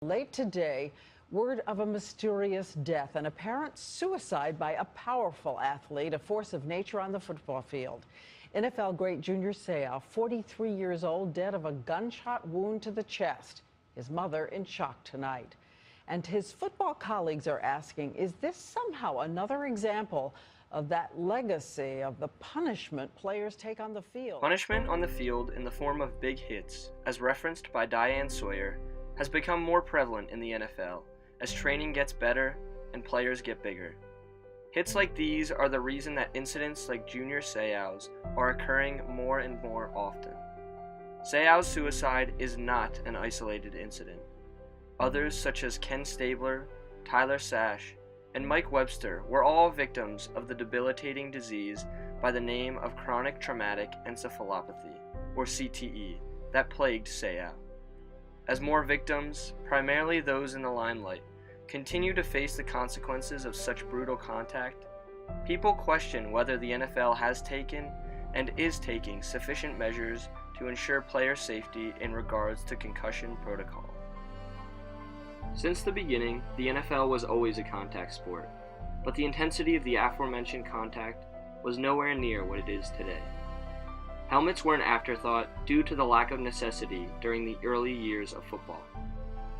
Late today, word of a mysterious death, an apparent suicide by a powerful athlete, a force of nature on the football field. NFL great Junior Seau, 43 years old, dead of a gunshot wound to the chest. His mother in shock tonight. And his football colleagues are asking, is this somehow another example of that legacy of the punishment players take on the field? Punishment on the field in the form of big hits, as referenced by Diane Sawyer, has become more prevalent in the NFL as training gets better and players get bigger. Hits like these are the reason that incidents like Junior Seau's are occurring more and more often. Seau's suicide is not an isolated incident. Others, such as Ken Stabler, Tyler Sash, and Mike Webster, were all victims of the debilitating disease by the name of chronic traumatic encephalopathy, or CTE, that plagued Seau. As more victims, primarily those in the limelight, continue to face the consequences of such brutal contact, people question whether the NFL has taken and is taking sufficient measures to ensure player safety in regards to concussion protocol. Since the beginning, the NFL was always a contact sport, but the intensity of the aforementioned contact was nowhere near what it is today. Helmets were an afterthought due to the lack of necessity during the early years of football.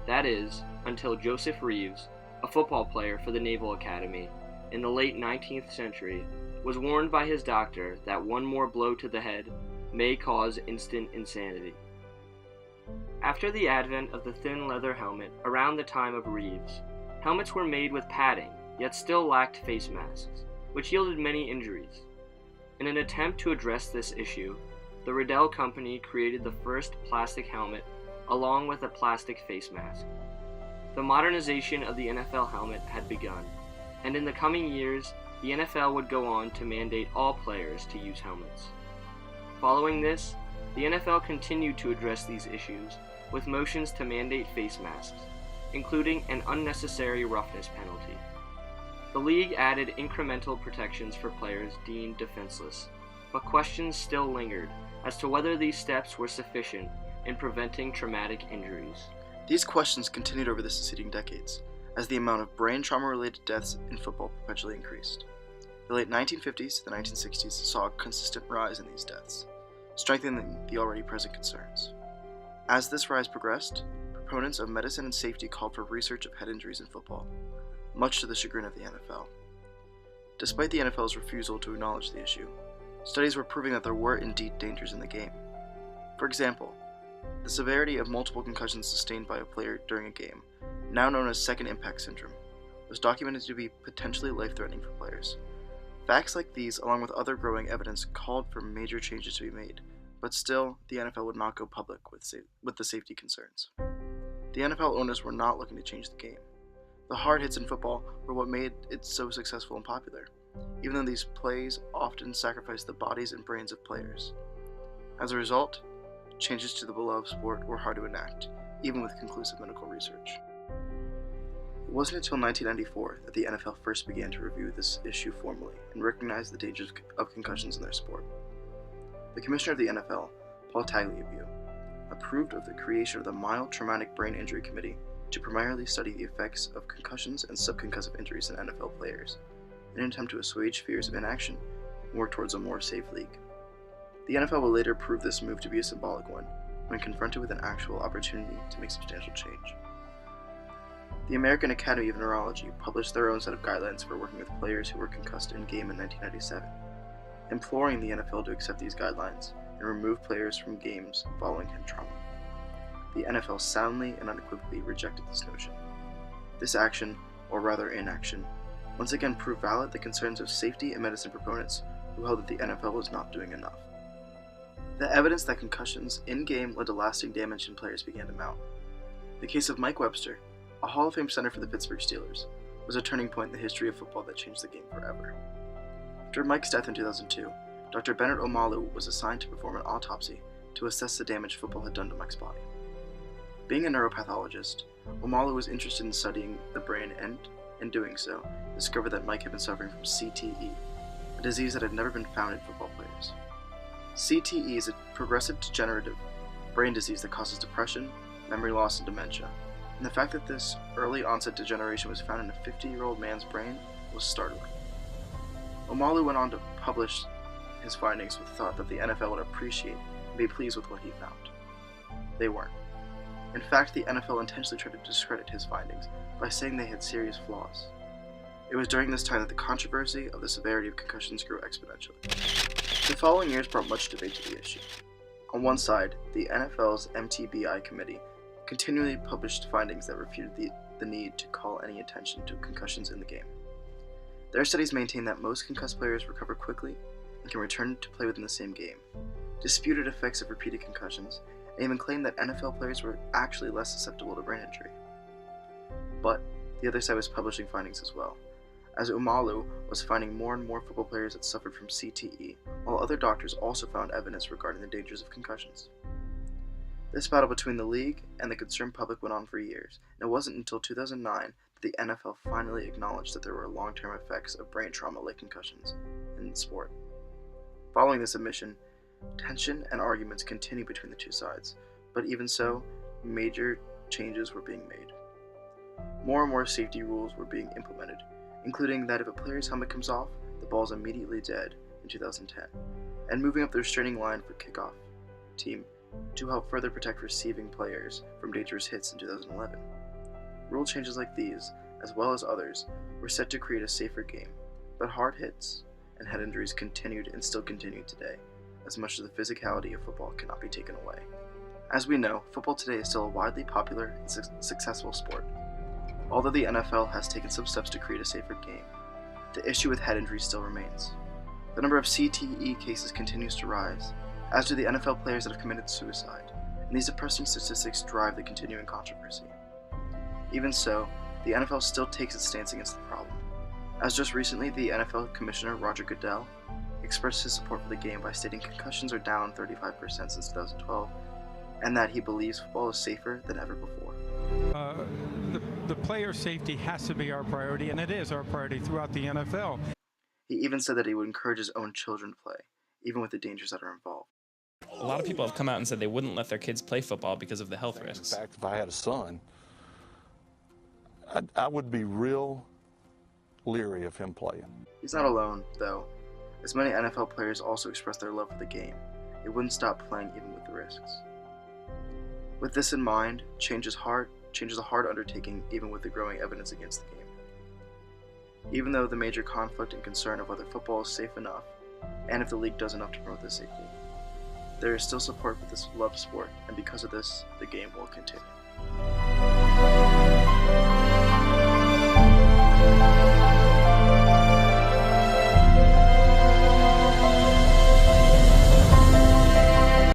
That is, until Joseph Reeves, a football player for the Naval Academy, in the late 19th century, was warned by his doctor that one more blow to the head may cause instant insanity. After the advent of the thin leather helmet around the time of Reeves, helmets were made with padding, yet still lacked face masks, which yielded many injuries. In an attempt to address this issue, the Riddell Company created the first plastic helmet along with a plastic face mask. The modernization of the NFL helmet had begun, and in the coming years, the NFL would go on to mandate all players to use helmets. Following this, the NFL continued to address these issues with motions to mandate face masks, including an unnecessary roughness penalty. The league added incremental protections for players deemed defenseless, but questions still lingered as to whether these steps were sufficient in preventing traumatic injuries. These questions continued over the succeeding decades, as the amount of brain trauma-related deaths in football perpetually increased. The late 1950s to the 1960s saw a consistent rise in these deaths, strengthening the already present concerns. As this rise progressed, proponents of medicine and safety called for research of head injuries in football, much to the chagrin of the NFL. Despite the NFL's refusal to acknowledge the issue, studies were proving that there were indeed dangers in the game. For example, the severity of multiple concussions sustained by a player during a game, now known as second impact syndrome, was documented to be potentially life-threatening for players. Facts like these, along with other growing evidence, called for major changes to be made, but still, the NFL would not go public with the safety concerns. The NFL owners were not looking to change the game. The hard hits in football were what made it so successful and popular, even though these plays often sacrificed the bodies and brains of players. As a result, changes to the beloved sport were hard to enact, even with conclusive medical research. It wasn't until 1994 that the NFL first began to review this issue formally and recognize the dangers of concussions in their sport. The commissioner of the NFL, Paul Tagliabue, approved of the creation of the Mild Traumatic Brain Injury Committee to primarily study the effects of concussions and subconcussive injuries in NFL players, in an attempt to assuage fears of inaction and work towards a more safe league. The NFL will later prove this move to be a symbolic one, when confronted with an actual opportunity to make substantial change. The American Academy of Neurology published their own set of guidelines for working with players who were concussed in-game in 1997, imploring the NFL to accept these guidelines and remove players from games following head trauma. The NFL soundly and unequivocally rejected this notion. This action, or rather inaction, once again proved valid the concerns of safety and medicine proponents who held that the NFL was not doing enough. The evidence that concussions in-game led to lasting damage in players began to mount. The case of Mike Webster, a Hall of Fame center for the Pittsburgh Steelers, was a turning point in the history of football that changed the game forever. After Mike's death in 2002, Dr. Bennett Omalu was assigned to perform an autopsy to assess the damage football had done to Mike's body. Being a neuropathologist, Omalu was interested in studying the brain and, in doing so, discovered that Mike had been suffering from CTE, a disease that had never been found in football players. CTE is a progressive degenerative brain disease that causes depression, memory loss, and dementia, and the fact that this early onset degeneration was found in a 50-year-old man's brain was startling. Omalu went on to publish his findings with the thought that the NFL would appreciate and be pleased with what he found. They weren't. In fact, the NFL intentionally tried to discredit his findings by saying they had serious flaws. It was during this time that the controversy of the severity of concussions grew exponentially. The following years brought much debate to the issue. On one side, the NFL's MTBI committee continually published findings that refuted the need to call any attention to concussions in the game. Their studies maintain that most concussed players recover quickly and can return to play within the same game, disputed effects of repeated concussions, and even claimed that NFL players were actually less susceptible to brain injury. But the other side was publishing findings as well, as Omalu was finding more and more football players that suffered from CTE, while other doctors also found evidence regarding the dangers of concussions. This battle between the league and the concerned public went on for years, and it wasn't until 2009 that the NFL finally acknowledged that there were long-term effects of brain trauma like concussions in the sport. Following this admission, tension and arguments continued between the two sides, but even so, major changes were being made. More and more safety rules were being implemented, including that if a player's helmet comes off, the ball is immediately dead in 2010, and moving up the restraining line for kickoff team to help further protect receiving players from dangerous hits in 2011. Rule changes like these, as well as others, were set to create a safer game, but hard hits and head injuries continued and still continue today, as much as the physicality of football cannot be taken away. As we know, football today is still a widely popular and successful sport. Although the NFL has taken some steps to create a safer game, the issue with head injuries still remains. The number of CTE cases continues to rise, as do the NFL players that have committed suicide, and these depressing statistics drive the continuing controversy. Even so, the NFL still takes its stance against the problem, as just recently the NFL Commissioner Roger Goodell expressed his support for the game by stating concussions are down 35% since 2012, and that he believes football is safer than ever before. The player safety has to be our priority, and it is our priority throughout the NFL. He even said that he would encourage his own children to play, even with the dangers that are involved. A lot of people have come out and said they wouldn't let their kids play football because of the health risks. In fact, if I had a son, I would be real leery of him playing. He's not alone, though, as many NFL players also express their love for the game. They wouldn't stop playing even with the risks. With this in mind, change is a hard undertaking even with the growing evidence against the game. Even though the major conflict and concern of whether football is safe enough, and if the league does enough to promote this safety, there is still support for this loved sport, and because of this, the game will continue.